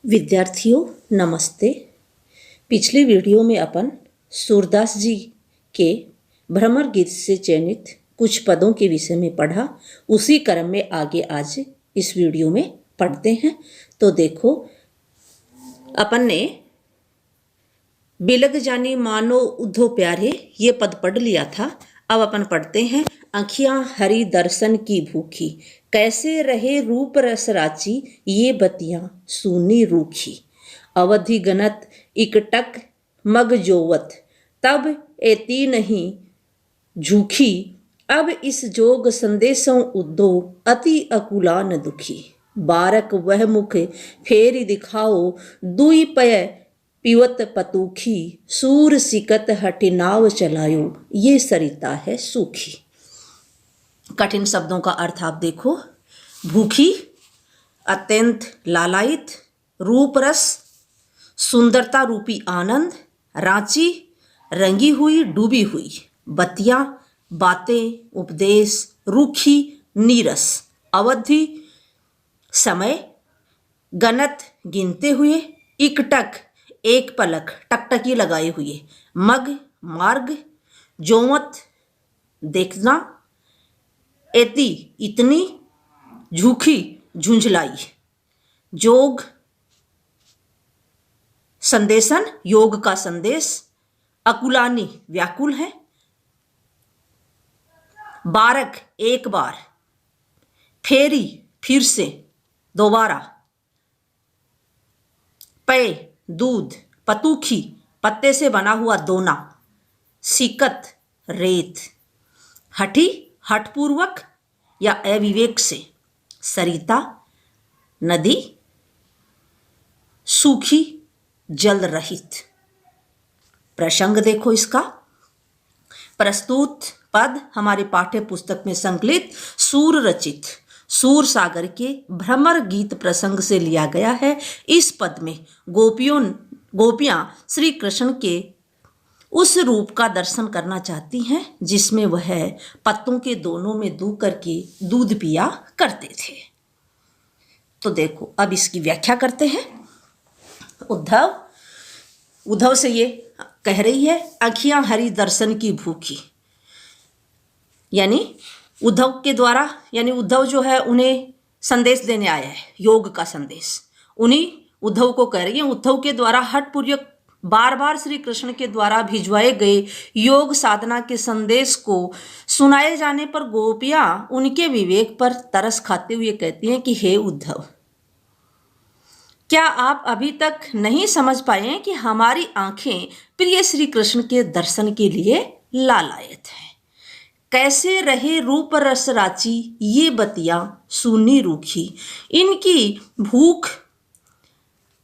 विद्यार्थियों नमस्ते। पिछली वीडियो में अपन सूरदास जी के भ्रमर गीत से चयनित कुछ पदों के विषय में पढ़ा। उसी क्रम में आगे आज इस वीडियो में पढ़ते हैं। तो देखो, अपन ने बिलग जानी मानो उद्धव प्यारे ये पद पढ़ लिया था। अब अपन पढ़ते हैं। आँखियाँ हरि दर्शन की भूखी, कैसे रहे रूप रस राची, ये बतियाँ सूनी रूखी। अवधि गनत इकटक मग जोवत, तब एती नहीं झूखी। अब इस जोग संदेशों उद्धो, अति अकुला न दुखी। बारक वह मुख फेरी दिखाओ, दुई पय पिवत पतूखी। सूर सिकत हटि नाव चलायो, ये सरिता है सूखी। कठिन शब्दों का अर्थ आप देखो। भूखी, अत्यंत लालायित, रूप रस सुंदरता रूपी आनंद, रांची रंगी हुई डूबी हुई, बतियां बातें उपदेश, रूखी नीरस, अवधि समय, गनत गिनते हुए, इकटक एक पलक टकटकी लगाए हुए, मग मार्ग, जोमत देखना, एती इतनी, झूखी झुंझलाई, जोग संदेशन योग का संदेश, अकुलानी व्याकुल है, बारक एक बार, फेरी फिर से दोबारा, पय दूध, पतूखी पत्ते से बना हुआ दोना, सिकत रेत, हठी हठपूर्वक या अविवेक से, सरिता नदी, सूखी जल रहित। प्रसंग देखो इसका। प्रस्तुत पद हमारे पाठ्य पुस्तक में संकलित सूर रचित सूर सागर के भ्रमर गीत प्रसंग से लिया गया है। इस पद में गोपियां श्री कृष्ण के उस रूप का दर्शन करना चाहती हैं जिसमें वह पत्तों के दोनों में दू करके दूध पिया करते थे। तो देखो, अब इसकी व्याख्या करते हैं। उद्धव से ये कह रही है, आँखियाँ हरि दर्शन की भूखी, यानी उद्धव के द्वारा, यानी उद्धव जो है उन्हें संदेश देने आया है, योग का संदेश। उन्हीं उद्धव को कह रही है। उद्धव के द्वारा हठपूर्वक बार बार श्री कृष्ण के द्वारा भिजवाए गए योग साधना के संदेश को सुनाए जाने पर गोपियां उनके विवेक पर तरस खाते हुए कहती हैं कि हे उद्धव, क्या आप अभी तक नहीं समझ पाए कि हमारी आंखें प्रिय श्री कृष्ण के दर्शन के लिए लालायत हैं। कैसे रहे रूप रस राची, ये बतियां सूनी रूखी। इनकी भूख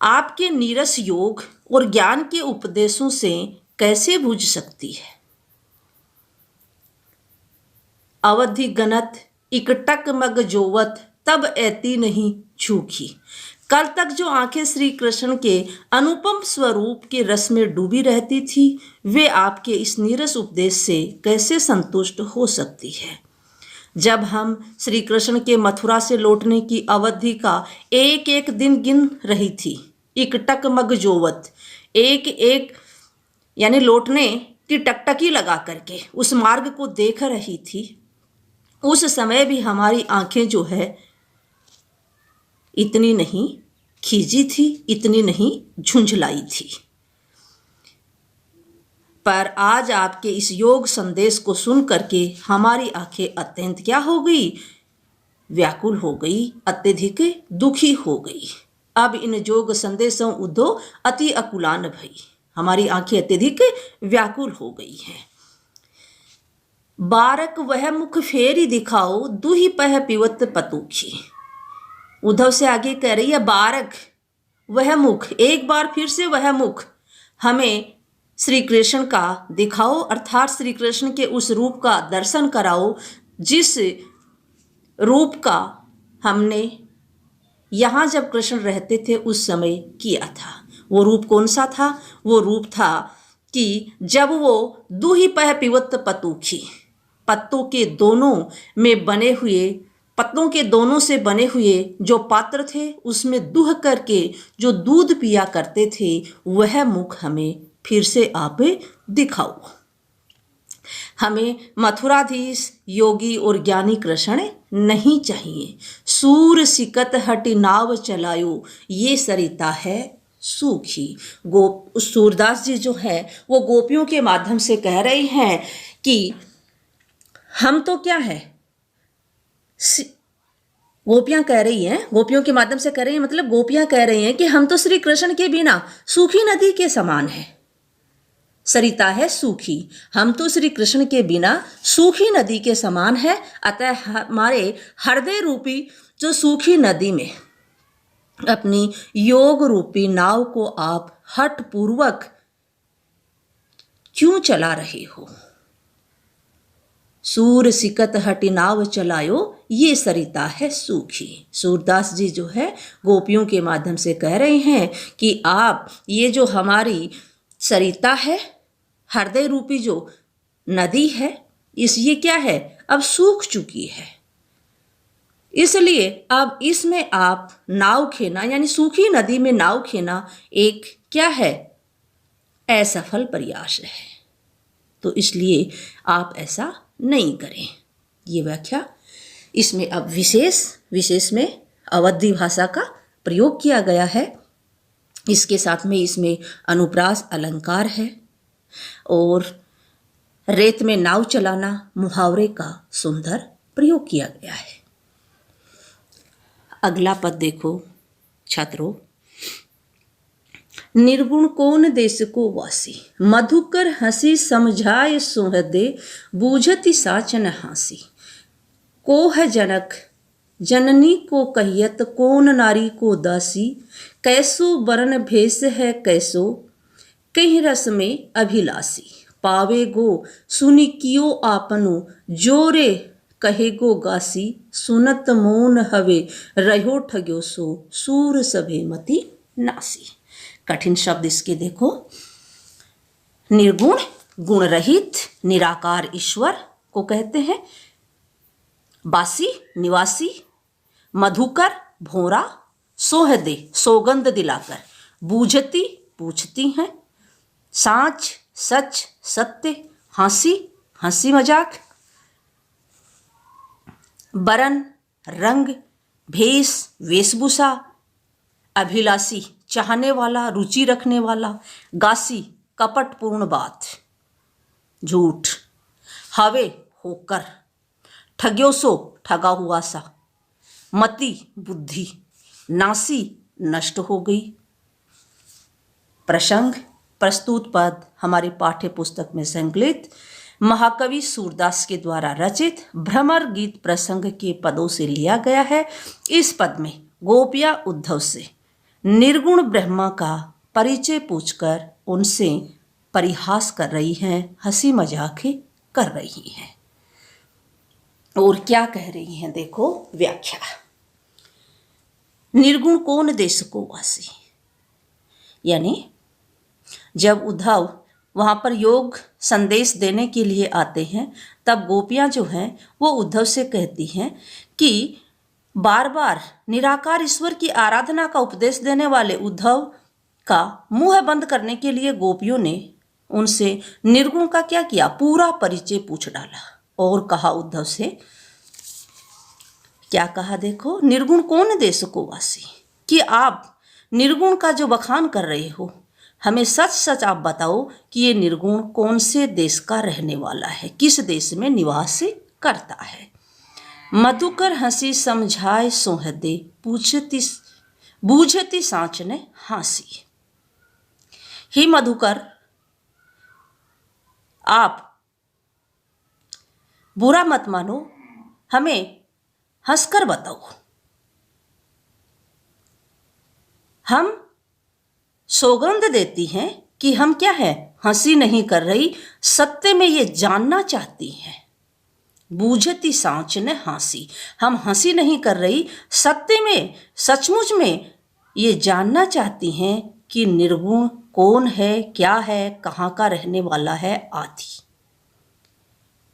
आपके नीरस योग और ज्ञान के उपदेशों से कैसे बुझ सकती है। अवधि गनत इकटक मग जोवत, तब ऐती नहीं झूखी। कल तक जो आंखें श्री कृष्ण के अनुपम स्वरूप के रस में डूबी रहती थी, वे आपके इस नीरस उपदेश से कैसे संतुष्ट हो सकती है। जब हम श्री कृष्ण के मथुरा से लौटने की अवधि का एक एक दिन गिन रही थी, इकटक मग जोवत, एक एक यानी लौटने की टकटकी लगा करके उस मार्ग को देख रही थी, उस समय भी हमारी आंखें जो है इतनी नहीं खींची थी, इतनी नहीं झुंझलाई थी। पर आज आपके इस योग संदेश को सुन करके हमारी आंखें अत्यंत क्या हो गई, व्याकुल हो गई, अत्यधिक दुखी हो गई। अब इन जोग संदेशों उद्धो अति अकुलान भई, हमारी आंखें अत्यधिक व्याकुल हो गई हैं। बारक वह मुख फेरी दिखाओ, दुही पह पिवत पतूखी। उद्धव से आगे कह रही है, बारक वह मुख, एक बार फिर से वह मुख हमें श्री कृष्ण का दिखाओ, अर्थात श्री कृष्ण के उस रूप का दर्शन कराओ जिस रूप का हमने यहाँ जब कृष्ण रहते थे उस समय किया था। वो रूप कौन सा था? वो रूप था कि जब वो दूही पह पिवत पतूखी, पत्तों के दोनों में बने हुए पत्तों के दोनों से बने हुए जो पात्र थे उसमें दूह करके जो दूध पिया करते थे वह मुख हमें फिर से आप दिखाओ। हमें मथुराधीश योगी और ज्ञानी कृष्ण नहीं चाहिए। सूर सिकत हटि नाव चलायो ये सरिता है सूखी। सूरदास जी जो है वो गोपियों के माध्यम से कह रहे हैं कि हम तो क्या है, गोपियां कह रही हैं, गोपियों के माध्यम से कह रही हैं, मतलब गोपियां कह रही हैं कि हम तो श्री कृष्ण के बिना सूखी नदी के समान है। सरिता है सूखी, हम तो श्री कृष्ण के बिना सूखी नदी के समान है। अतः हमारे हृदय रूपी जो सूखी नदी में अपनी योग रूपी नाव को आप हठ पूर्वक क्यों चला रहे हो। सूर सिकत हटि नाव चलायो ये सरिता है सूखी। सूरदास जी जो है गोपियों के माध्यम से कह रहे हैं कि आप ये जो हमारी सरिता है, हृदय रूपी जो नदी है, ये क्या है, अब सूख चुकी है। इसलिए अब इसमें आप नाव खेना यानी सूखी नदी में नाव खेना एक क्या है, असफल प्रयास है। तो इसलिए आप ऐसा नहीं करें। ये व्याख्या इसमें अब विशेष में अवधी भाषा का प्रयोग किया गया है। इसके साथ में इसमें अनुप्रास अलंकार है और रेत में नाव चलाना मुहावरे का सुंदर प्रयोग किया गया है। अगला पद देखो छात्रों। निर्गुण कौन देश को वासी, मधुकर हंसी समझाए सोहदे, बूझति साचन हासी। को है जनक जननी को कहियत, कौन नारी को दासी। कैसो बरन भेष है कैसो, कहीं रस में अभिलाषी। पावे गो सुनि कियो आपनु, जोरे कहे गो गासी। सुनत मौन हवे रहो ठग्यो सो, सूर सभे मति नासी। कठिन शब्द इसके देखो। निर्गुण गुण रहित निराकार ईश्वर को कहते हैं। बासी निवासी, मधुकर भोरा, सोहदे सौगंध दिलाकर, बूझती पूछती हैं, साच सच सत्य, हंसी हंसी मजाक, बरन रंग, भेष वेशभूषा, अभिलाषी चाहने वाला रुचि रखने वाला, गासी कपटपूर्ण बात झूठ, हवे होकर, ठग्योसो ठगा हुआ सा, मति बुद्धि, नासी नष्ट हो गई। प्रसंग प्रस्तुत पद हमारी पाठ्य पुस्तक में संकलित महाकवि सूरदास के द्वारा रचित भ्रमर गीत प्रसंग के पदों से लिया गया है। इस पद में गोपियां उद्धव से निर्गुण ब्रह्मा का परिचय पूछकर उनसे परिहास कर रही हैं, हंसी मजाक कर रही हैं। और क्या कह रही हैं देखो व्याख्या। निर्गुण कौन देश को वासी, यानी जब उद्धव वहां पर योग संदेश देने के लिए आते हैं तब गोपियां जो हैं वो उद्धव से कहती हैं कि बार बार निराकार ईश्वर की आराधना का उपदेश देने वाले उद्धव का मुंह बंद करने के लिए गोपियों ने उनसे निर्गुण का क्या किया, पूरा परिचय पूछ डाला और कहा उद्धव से, क्या कहा देखो, निर्गुण कौन देश को वासी, कि आप निर्गुण का जो बखान कर रहे हो, हमें सच सच आप बताओ कि ये निर्गुण कौन से देश का रहने वाला है, किस देश में निवास करता है। मधुकर हंसी समझाए सोहदे, पूछती बूझती सांच ने हासी। ही मधुकर, आप बुरा मत मानो, हमें हंसकर बताओ। हम सौगंध देती हैं कि हम क्या है, हंसी नहीं कर रही, सत्य में ये जानना चाहती हैं। बूझती सांच ने हासी, हम हंसी नहीं कर रही, सत्य में सचमुच में ये जानना चाहती हैं कि निर्गुण कौन है, क्या है, कहाँ का रहने वाला है आदि।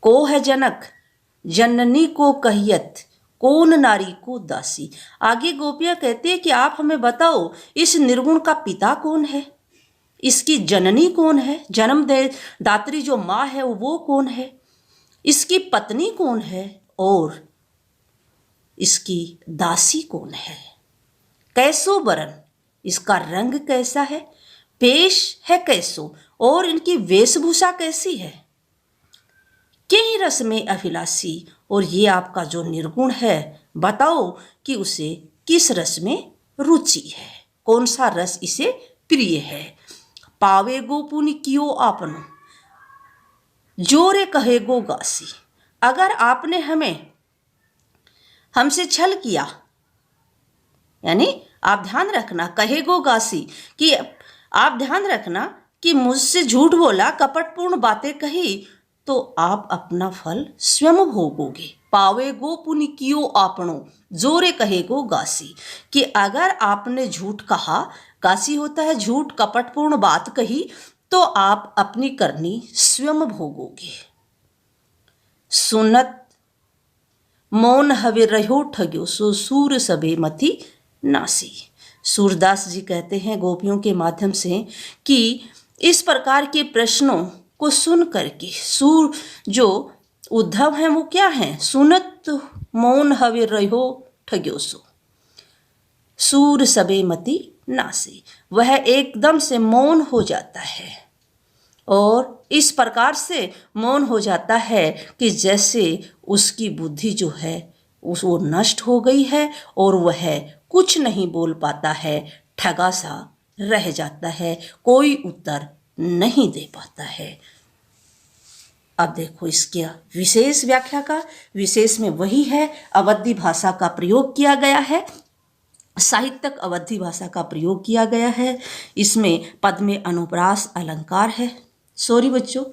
को है जनक जननी को कहियत, कौन नारी को दासी। आगे गोपियां कहती है कि आप हमें बताओ इस निर्गुण का पिता कौन है, इसकी जननी कौन है, जन्म दे दात्री जो माँ है वो कौन है, इसकी पत्नी कौन है और इसकी दासी कौन है। कैसो बरन, इसका रंग कैसा है, पेश है कैसो, और इनकी वेशभूषा कैसी है। के रस में अभिलाषी, और ये आपका जो निर्गुण है बताओ कि उसे किस रस में रुचि है, कौन सा रस इसे प्रिय है। पावे गो पुनि कियो आपनो, जोरे कहे गो गासी। अगर आपने हमसे छल किया, यानी आप ध्यान रखना, कहे गो गासी कि आप ध्यान रखना कि मुझसे झूठ बोला, कपटपूर्ण बातें कही, तो आप अपना फल स्वयं भोगोगे। पावे गो पुनि कियो आपनो, जोरे कहे गो गासी, कि अगर आपने झूठ कहा, गासी होता है झूठ, कपटपूर्ण बात कही, तो आप अपनी करनी स्वयं भोगोगे। सुनत मौन हवे रहो ठग्यो, सो सूर सबे मथी नासी। सूरदास जी कहते हैं गोपियों के माध्यम से कि इस प्रकार के प्रश्नों को सुन करके सूर जो उद्धव हैं वो क्या हैं, सुनत मौन हवे रहो ठग्यो सो सूर सबे मति नासी। वह एकदम से मौन हो जाता है और इस प्रकार से मौन हो जाता है कि जैसे उसकी बुद्धि जो है वो नष्ट हो गई है और वह कुछ नहीं बोल पाता है, ठगा सा रह जाता है, कोई उत्तर नहीं दे पाता है। अब देखो इसके विशेष व्याख्या का, विशेष में वही है, अवधी भाषा का प्रयोग किया गया है, साहित्यक अवधी भाषा का प्रयोग किया गया है। इसमें पद में अनुप्रास अलंकार है। सॉरी बच्चों,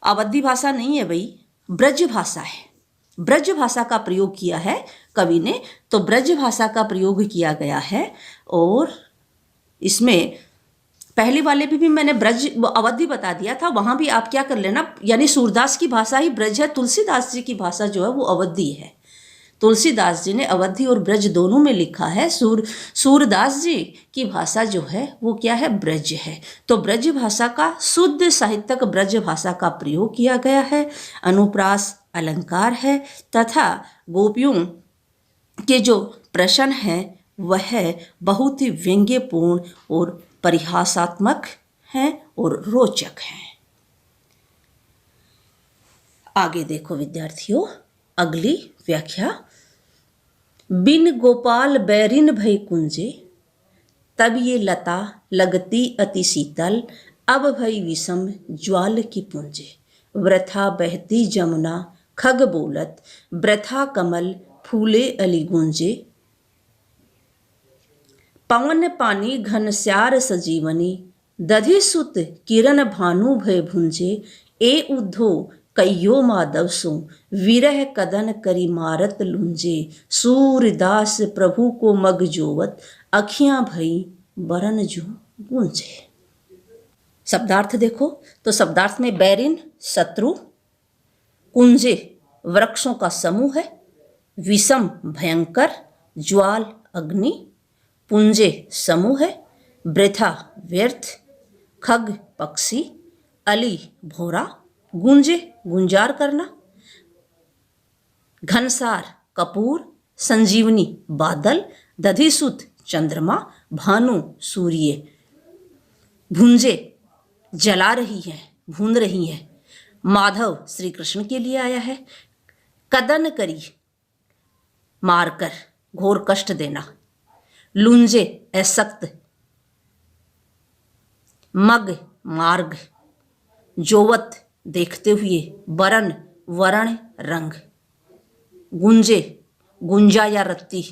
अवधी भाषा नहीं है भाई, ब्रज भाषा है। ब्रज भाषा का प्रयोग किया है कवि ने, तो ब्रज भाषा का प्रयोग किया गया है। और इसमें पहले वाले भी मैंने ब्रज अवधी बता दिया था, वहां भी आप क्या कर लेना, यानी सूरदास की भाषा ही ब्रज है, तुलसीदास जी की भाषा जो है वो अवधी है। तुलसीदास जी ने अवधी और ब्रज दोनों में लिखा है। सूरदास जी की भाषा जो है वो क्या है, ब्रज है। तो ब्रज भाषा का, शुद्ध साहित्यक ब्रज भाषा का प्रयोग किया गया है, अनुप्रास अलंकार है, तथा गोपियों के जो प्रश्न हैं वह बहुत ही व्यंग्यपूर्ण और परिहासात्मक हैं और रोचक हैं। आगे देखो विद्यार्थियों, अगली व्याख्या। बिन गोपाल बैरिन भय कुंजे, तब ये लता लगती अति शीतल, अब भई विषम ज्वाल की पुंजे। वृथा बहती जमुना खग बोलत, वृथा कमल फूले अली गुंजे। पवन पानी घनश्यार सजीवनी, दधि सुत किरण भानु भय भुंजे। ए उद्धो कयो माधव सो, विरह कदन करी मारत लुंजे। सूरदास प्रभु को मग जोवत, अखियां भई बरन जो गूंजे। शब्दार्थ देखो तो शब्दार्थ में बैरिन शत्रु, कुंजे वृक्षों का समूह है, विषम भयंकर, ज्वाल अग्नि, पुंजे समूह है, वृथा व्यर्थ, खग पक्षी, अली भोरा, गुंजे गुंजार करना, घनसार कपूर, संजीवनी बादल, दधिसुत चंद्रमा, भानु सूर्य, भुंजे जला रही है, भून रही है, माधव श्री कृष्ण के लिए आया है, कदन करी मारकर घोर कष्ट देना, लुंजे असक्त, मग मार्ग, जोवत देखते हुए, बरन वरण रंग, गुंजे गुंजा या रत्ती।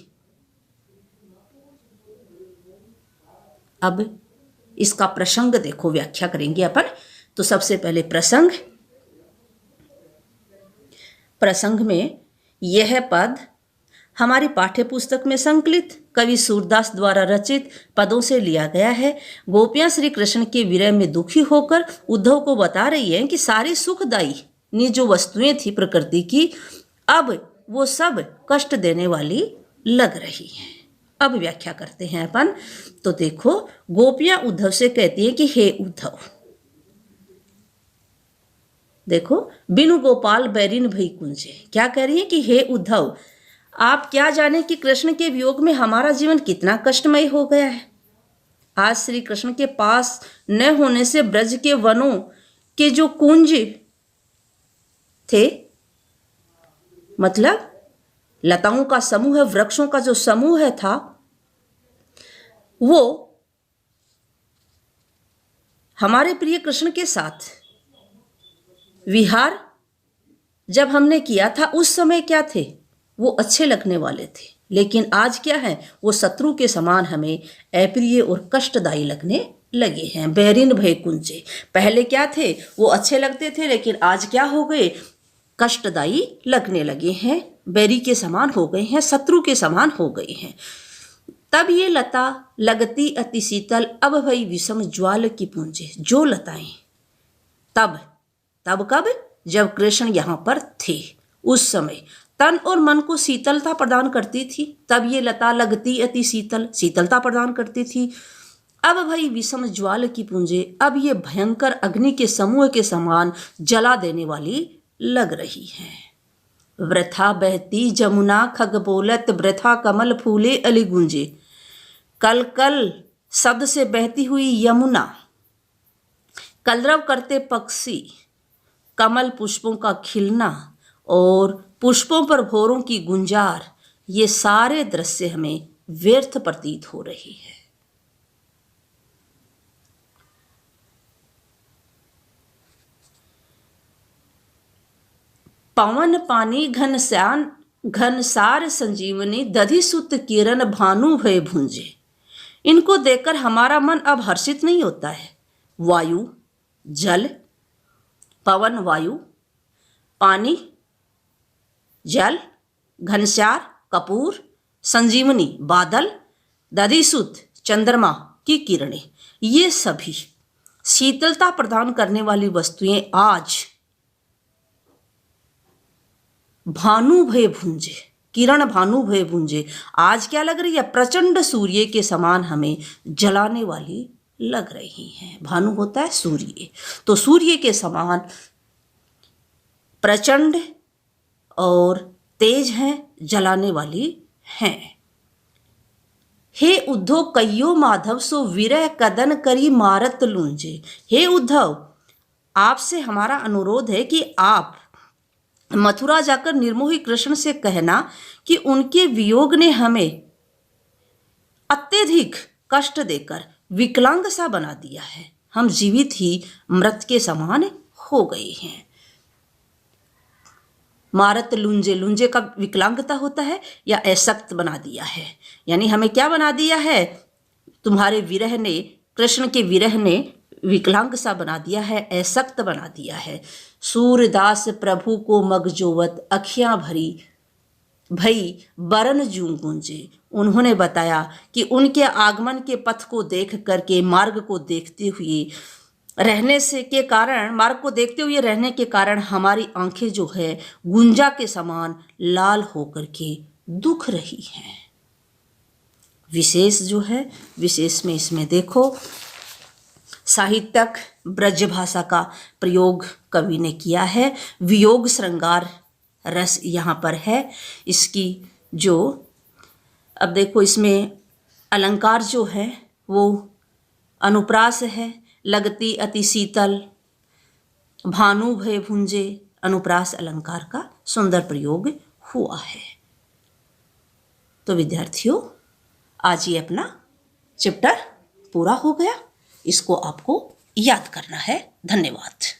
अब इसका प्रसंग देखो, व्याख्या करेंगे अपन। तो सबसे पहले प्रसंग में यह पद हमारी पाठ्य पुस्तक में संकलित कवि सूरदास द्वारा रचित पदों से लिया गया है। गोपियां श्री कृष्ण के विरह में दुखी होकर उद्धव को बता रही हैं कि सारी सुखदायी जो वस्तुएं थी प्रकृति की, अब वो सब कष्ट देने वाली लग रही हैं। अब व्याख्या करते हैं अपन। तो देखो, गोपियां उद्धव से कहती हैं कि हे उद्धव, देखो, बिनु गोपाल बैरिन भई कुंजे, क्या कह रही है कि हे उद्धव, आप क्या जाने कि कृष्ण के वियोग में हमारा जीवन कितना कष्टमय हो गया है। आज श्री कृष्ण के पास न होने से ब्रज के वनों के जो कुंज थे, मतलब लताओं का समूह है, वृक्षों का जो समूह है था, वो हमारे प्रिय कृष्ण के साथ विहार जब हमने किया था उस समय क्या थे, वो अच्छे लगने वाले थे। लेकिन आज क्या है, वो शत्रु के समान हमें अप्रिय और कष्टदायी लगने लगे हैं। बैरिन भय कुंजे, पहले क्या थे, वो अच्छे लगते थे, लेकिन आज क्या हो गए, कष्टदायी लगने लगे हैं, बैरी के समान हो गए हैं, शत्रु के समान हो गए हैं। तब ये लता लगती अति शीतल, अब भई विषम ज्वाल की पूंजे। जो लताएं तब कब, जब कृष्ण यहाँ पर थे, उस समय तन और मन को शीतलता प्रदान करती थी, तब ये लता लगती अति शीतल, शीतलता प्रदान करती थी। अब भाई विषम ज्वाल की पूंजे, अब ये भयंकर अग्नि के समूह के समान जला देने वाली लग रही है। वृथा बहती जमुना खग बोलत, वृथा कमल फूले अली गुंजे। कल कल शब्द से बहती हुई यमुना, कलरव करते पक्षी, कमल पुष्पों का खिलना और पुष्पों पर भौरों की गुंजार, ये सारे दृश्य हमें व्यर्थ प्रतीत हो रही है। पवन पानी घनसार संजीवनी, दधि सुत किरण भानु भय भुंजे। इनको देखकर हमारा मन अब हर्षित नहीं होता है। वायु, जल, पवन वायु, पानी जल, घनश्यार कपूर, संजीवनी बादल, दधिसुत चंद्रमा की किरणें, ये सभी शीतलता प्रदान करने वाली वस्तुएं आज भानु भय भुंजे, किरण भानु भय भुंजे, आज क्या लग रही है, प्रचंड सूर्य के समान हमें जलाने वाली लग रही हैं। भानु होता है सूर्य, तो सूर्य के समान प्रचंड और तेज हैं, जलाने वाली हैं। हे उद्धव कहियो माधव, सो विरह कदन करी मारत लूंजे। हे उद्धव, आपसे हमारा अनुरोध है कि आप मथुरा जाकर निर्मोही कृष्ण से कहना कि उनके वियोग ने हमें अत्यधिक कष्ट देकर विकलांग सा बना दिया है। हम जीवित ही मृत के समान हो गए हैं। मारत लुंजे, लुंजे का विकलांगता होता है या अशक्त बना दिया है, यानी हमें क्या बना दिया है, तुम्हारे विरह ने, कृष्ण के विरह ने विकलांग सा बना दिया है, अशक्त बना दिया है। सूरदास प्रभु को मगजोवत, अखियां भरी भई बरन जू गूंजे। उन्होंने बताया कि उनके आगमन के पथ को देख करके, मार्ग को देखते हुए रहने से के कारण, मार्ग को देखते हुए रहने के कारण हमारी आंखें जो है गुंजा के समान लाल होकर के दुख रही हैं। विशेष जो है, विशेष में इसमें देखो साहित्यक ब्रज भाषा का प्रयोग कवि ने किया है। वियोग श्रृंगार रस यहाँ पर है इसकी। जो अब देखो इसमें अलंकार जो है वो अनुप्रास है, लगती अति शीतल, भानु भय भुंजे, अनुप्रास अलंकार का सुंदर प्रयोग हुआ है। तो विद्यार्थियों, आज ये अपना चैप्टर पूरा हो गया। इसको आपको याद करना है। धन्यवाद।